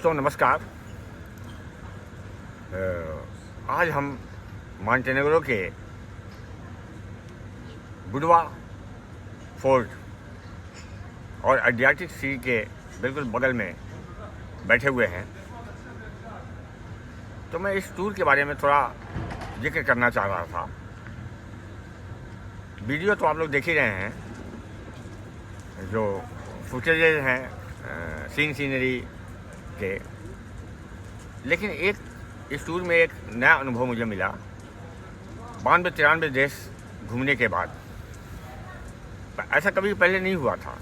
दोस्तों नमस्कार। आज हम मॉन्टेनेग्रो के बुडवा फोर्ट और एड्रियाटिक सी के बिल्कुल बगल में बैठे हुए हैं। तो मैं इस टूर के बारे में थोड़ा जिक्र करना चाह रहा था। वीडियो तो आप लोग देख ही रहे हैं, जो फुटेजेज हैं सीनरी के, लेकिन एक इस टूर में एक नया अनुभव मुझे मिला 92-93 देश घूमने के बाद। ऐसा कभी पहले नहीं हुआ था,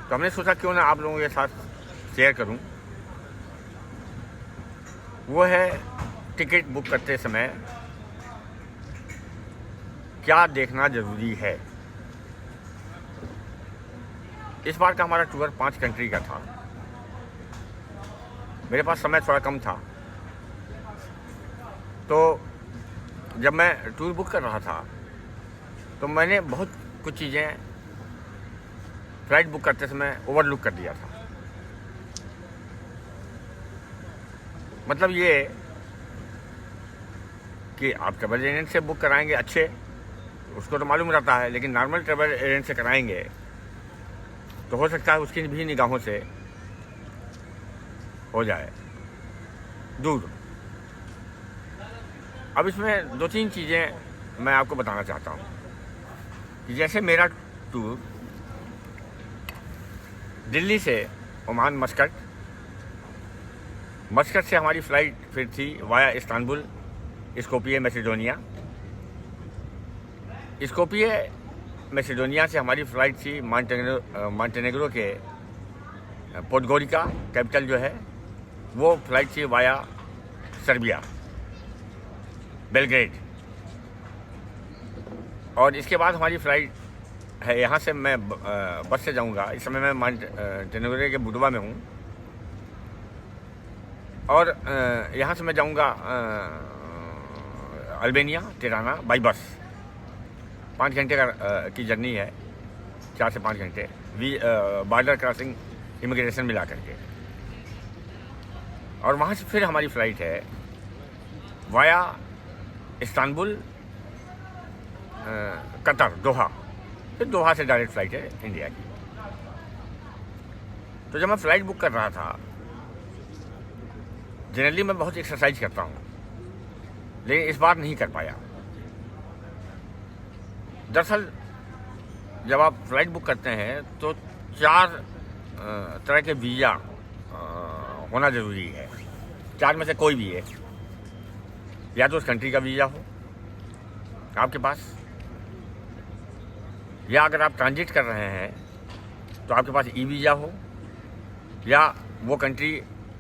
तो हमने सोचा क्यों ना आप लोगों के साथ शेयर करूं। वो है टिकट बुक करते समय क्या देखना ज़रूरी है। इस बार का हमारा टूर 5 कंट्री का था। मेरे पास समय थोड़ा कम था, तो जब मैं टूर बुक कर रहा था तो मैंने बहुत कुछ चीज़ें फ्लाइट बुक करते समय ओवरलुक कर दिया था। मतलब ये कि आप ट्रैवल एजेंट से बुक कराएंगे अच्छे, उसको तो मालूम रहता है, लेकिन नॉर्मल ट्रैवल एजेंट से कराएंगे तो हो सकता है उसकी भी निगाहों से हो जाए दूर। अब इसमें 2-3 चीज़ें मैं आपको बताना चाहता हूँ कि जैसे मेरा टूर दिल्ली से ओमान मस्कट से हमारी फ़्लाइट फिर थी via Istanbul Skopje Macedonia. Skopje Macedonia से हमारी फ़्लाइट थी मॉन्टेनेग्रो के पोडगोरिका कैपिटल जो है, वो फ्लाइट थी वाया सर्बिया बेलग्रेड। और इसके बाद हमारी फ़्लाइट है, यहाँ से मैं बस से जाऊँगा। इस समय मैं मॉन्टेनेग्रो के बुडवा में हूँ, और यहाँ से मैं जाऊँगा अल्बेनिया तिराना बाई बस। 5 घंटे की जर्नी है, 4 से 5 घंटे बॉर्डर क्रॉसिंग इमिग्रेशन मिला करके। और वहाँ से फिर हमारी फ़्लाइट है वाया इस्तांबुल कतर दोहा। फिर दोहा से डायरेक्ट फ़्लाइट है इंडिया की। तो जब मैं फ़्लाइट बुक कर रहा था, जनरली मैं बहुत एक्सरसाइज करता हूँ, लेकिन इस बार नहीं कर पाया। दरअसल जब आप फ़्लाइट बुक करते हैं तो 4 तरह के वीज़ा होना ज़रूरी है। 4 में से कोई भी है, या तो उस कंट्री का वीज़ा हो आपके पास, या अगर आप ट्रांजिट कर रहे हैं तो आपके पास ई वीज़ा हो, या वो कंट्री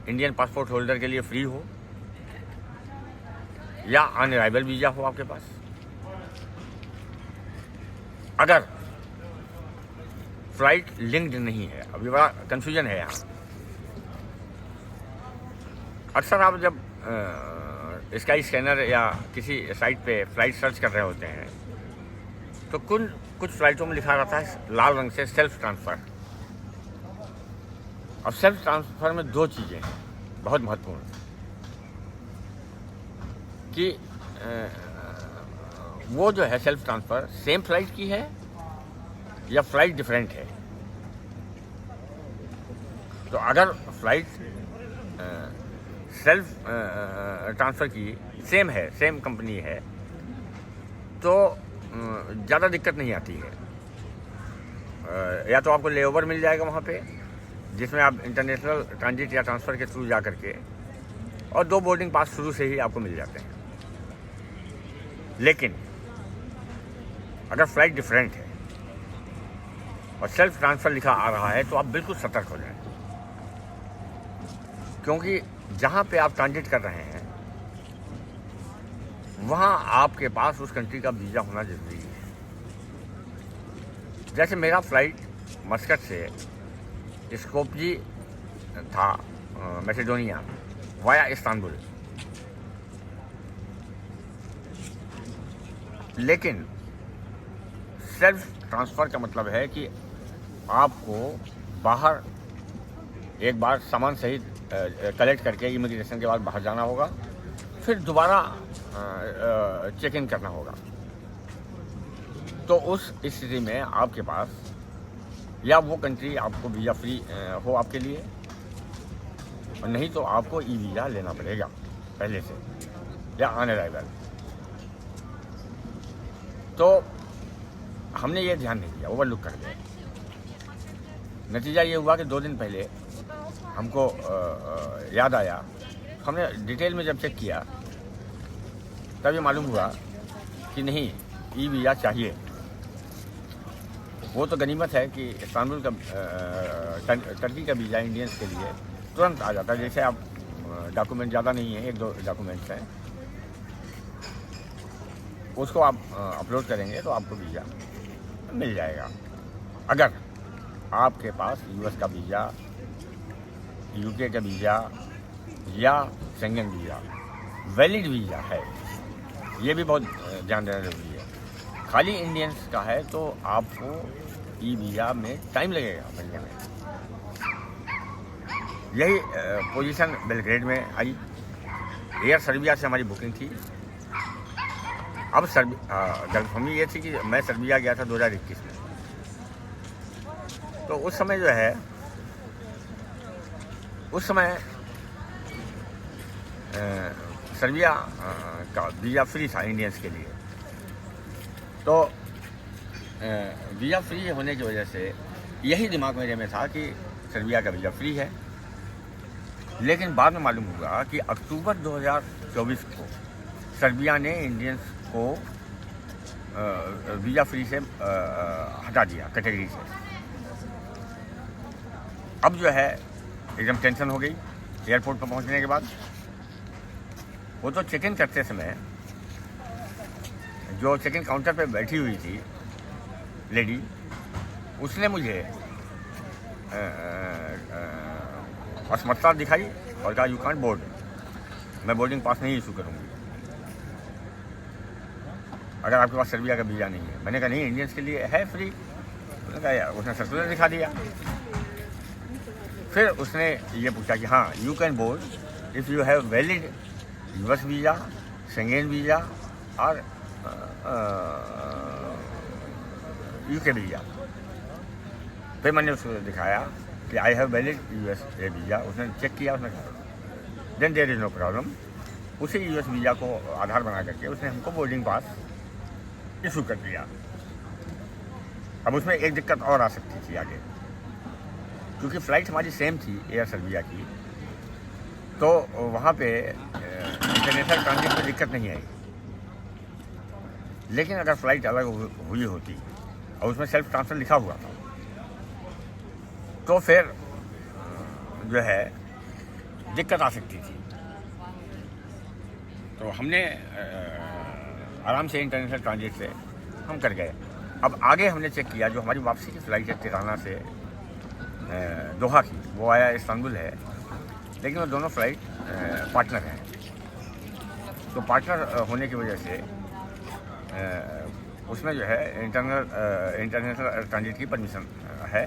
इंडियन पासपोर्ट होल्डर के लिए फ्री हो, या ऑन अराइवल वीज़ा हो आपके पास। अगर फ्लाइट लिंक्ड नहीं है, अभी बड़ा कन्फ्यूजन है यहाँ। अक्सर आप जब स्काई स्कैनर या किसी साइट पे फ़्लाइट सर्च कर रहे होते हैं तो कुछ फ़्लाइटों में लिखा रहता है लाल रंग से सेल्फ ट्रांसफ़र। अब सेल्फ ट्रांसफ़र में 2 चीज़ें हैं बहुत महत्वपूर्ण, कि वो जो है सेल्फ ट्रांसफ़र सेम फ्लाइट की है या फ़्लाइट डिफरेंट है। तो अगर फ़्लाइट सेल्फ ट्रांसफ़र की सेम है, सेम कंपनी है, तो ज़्यादा दिक्कत नहीं आती है। या तो आपको लेओवर मिल जाएगा वहाँ पे, जिसमें आप इंटरनेशनल ट्रांजिट या ट्रांसफ़र के थ्रू जा करके, और 2 बोर्डिंग पास शुरू से ही आपको मिल जाते हैं। लेकिन अगर फ़्लाइट डिफरेंट है और सेल्फ ट्रांसफ़र लिखा आ रहा है तो आप बिल्कुल सतर्क हो जाएं, क्योंकि जहाँ पे आप ट्रांजिट कर रहे हैं वहाँ आपके पास उस कंट्री का वीज़ा होना ज़रूरी है। जैसे मेरा फ़्लाइट मस्कट से स्कोपजे था मैसेडोनिया वाया इस्तांबुल, लेकिन सेल्फ ट्रांसफ़र का मतलब है कि आपको बाहर एक बार सामान सहित कलेक्ट करके इमिग्रेशन के बाद बाहर जाना होगा, फिर दोबारा चेक इन करना होगा। तो उस स्थिति में आपके पास या वो कंट्री आपको वीज़ा फ्री हो आपके लिए, और नहीं तो आपको ई वीज़ा लेना पड़ेगा पहले से या ऑन अराइवल। तो हमने ये ध्यान नहीं दिया, ओवरलुक कर दिया। नतीजा ये हुआ कि 2 दिन पहले हमको याद आया, हमने डिटेल में जब चेक किया तब ये मालूम हुआ कि नहीं, ई वीज़ा चाहिए। वो तो गनीमत है कि इस्तांबुल का टर्की का वीज़ा इंडियंस के लिए तुरंत आ जाता है। जैसे आप डॉक्यूमेंट ज़्यादा नहीं है, 1-2 डॉक्यूमेंट्स हैं, उसको आप अपलोड करेंगे तो आपको वीज़ा मिल जाएगा। अगर आपके पास यूएस का वीज़ा, यूके का वीज़ा या शेंगन वीज़ा, वैलिड वीज़ा है, ये भी बहुत ध्यान देना जरूरी है। खाली इंडियंस का है तो आपको ई वीज़ा में टाइम लगेगा मिलने में। यही पोजीशन बेलग्रेड में आई। एयर सर्बिया से हमारी बुकिंग थी। अब गलतफहमी ये थी कि मैं सर्बिया गया था 2021 में, तो उस समय जो है, उस समय सर्बिया का वीज़ा फ्री था इंडियंस के लिए। तो वीज़ा फ्री होने की वजह से यही दिमाग मेरे में था कि सर्बिया का वीज़ा फ्री है। लेकिन बाद में मालूम हुआ कि अक्टूबर 2024 को सर्बिया ने इंडियंस को वीज़ा फ्री से हटा दिया कैटेगरी से। अब जो है एकदम टेंशन हो गई एयरपोर्ट पर पहुंचने के बाद। वो तो चेक इन करते समय जो चेक इन काउंटर पे बैठी हुई थी लेडी, उसने मुझे असमर्थता दिखाई और कहा, यू कांट बोर्ड, मैं बोर्डिंग पास नहीं इशू करूँगी अगर आपके पास सर्बिया का वीज़ा नहीं है। मैंने कहा नहीं, इंडियंस के लिए है फ्री। उसने कहा यार, उसने सर्कुलर दिखा दिया। फिर उसने ये पूछा कि हाँ, you can board if you have valid US visa, Schengen visa और यूके वीज़ा। फिर मैंने उसको दिखाया कि I have valid US visa. उसने चेक किया, उसने कहा then there is no problem. उसी यूएस वीज़ा को आधार बना करके उसने हमको बोर्डिंग पास इशू कर दिया। अब उसमें एक दिक्कत और आ सकती थी आगे, क्योंकि फ़्लाइट हमारी सेम थी एयर सर्बिया की, तो वहाँ पे इंटरनेशनल ट्रांजिट में दिक्कत नहीं आई। लेकिन अगर फ़्लाइट अलग हुई होती और उसमें सेल्फ ट्रांसफ़र लिखा हुआ था, तो फिर जो है दिक्कत आ सकती थी। तो हमने आराम से इंटरनेशनल ट्रांजिट से हम कर गए। अब आगे हमने चेक किया, जो हमारी वापसी की फ़्लाइट है तिराना से दोहा की, वो आया इस्तांबुल है, लेकिन वो दोनों फ़्लाइट पार्टनर हैं। तो पार्टनर होने की वजह से उसमें जो है इंटरनेशनल ट्रांजिट की परमिशन है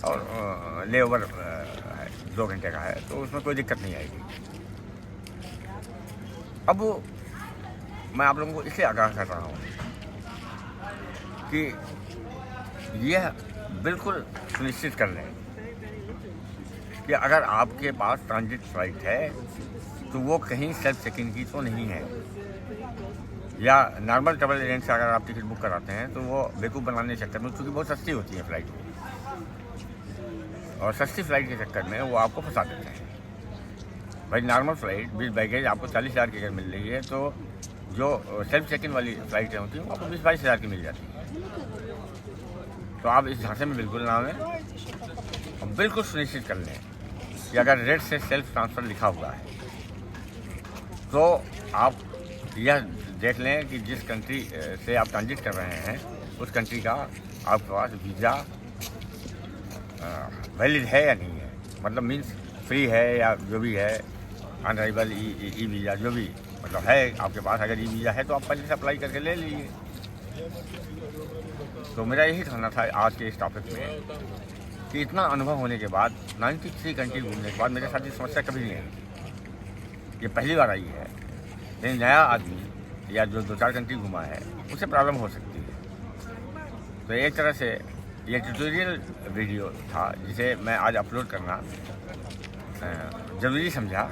और ले ओवर 2 घंटे का है, तो उसमें कोई दिक्कत नहीं आएगी। अब मैं आप लोगों को इसलिए आगाह कर रहा हूँ कि यह बिल्कुल सुनिश्चित कर लें कि अगर आपके पास ट्रांजिट फ़्लाइट है तो वो कहीं सेल्फ चेकिंग की तो नहीं है, या नॉर्मल ट्रैवल एजेंट से अगर आप टिकट बुक कराते हैं तो वो बेवकूफ़ बनाने के चक्कर में, क्योंकि बहुत सस्ती होती है फ़्लाइट, और सस्ती फ़्लाइट के चक्कर में वो आपको फंसा देते हैं। भाई नॉर्मल फ़्लाइट विद बैगेज आपको 40,000 की अगर मिल रही है, तो जो सेल्फ चेकिंग वाली फ़्लाइटें होती हैं वो आपको 20-22 हज़ार की मिल जाती है। तो आप इस झांसे में बिल्कुल ना आएं, और बिल्कुल सुनिश्चित कर लें कि अगर रेट से सेल्फ ट्रांसफ़र लिखा हुआ है तो आप यह देख लें कि जिस कंट्री से आप ट्रांजिट कर रहे हैं उस कंट्री का आपके पास वीज़ा वैलिड है या नहीं है, मतलब मीन्स फ्री है या जो भी है, अनराइवल ई वीज़ा जो भी मतलब है आपके पास। अगर ई वीज़ा है तो आप पहले से अप्लाई करके ले लीजिए। तो मेरा यही कहना था आज के इस टॉपिक में कि इतना अनुभव होने के बाद 93 कंट्री घूमने के बाद मेरे साथ ये समस्या कभी नहीं आई। ये पहली बार आई है। लेकिन नया आदमी या जो 2-4 कंट्री घुमा है उसे प्रॉब्लम हो सकती है। तो एक तरह से ये ट्यूटोरियल वीडियो था जिसे मैं आज अपलोड करना ज़रूरी समझा।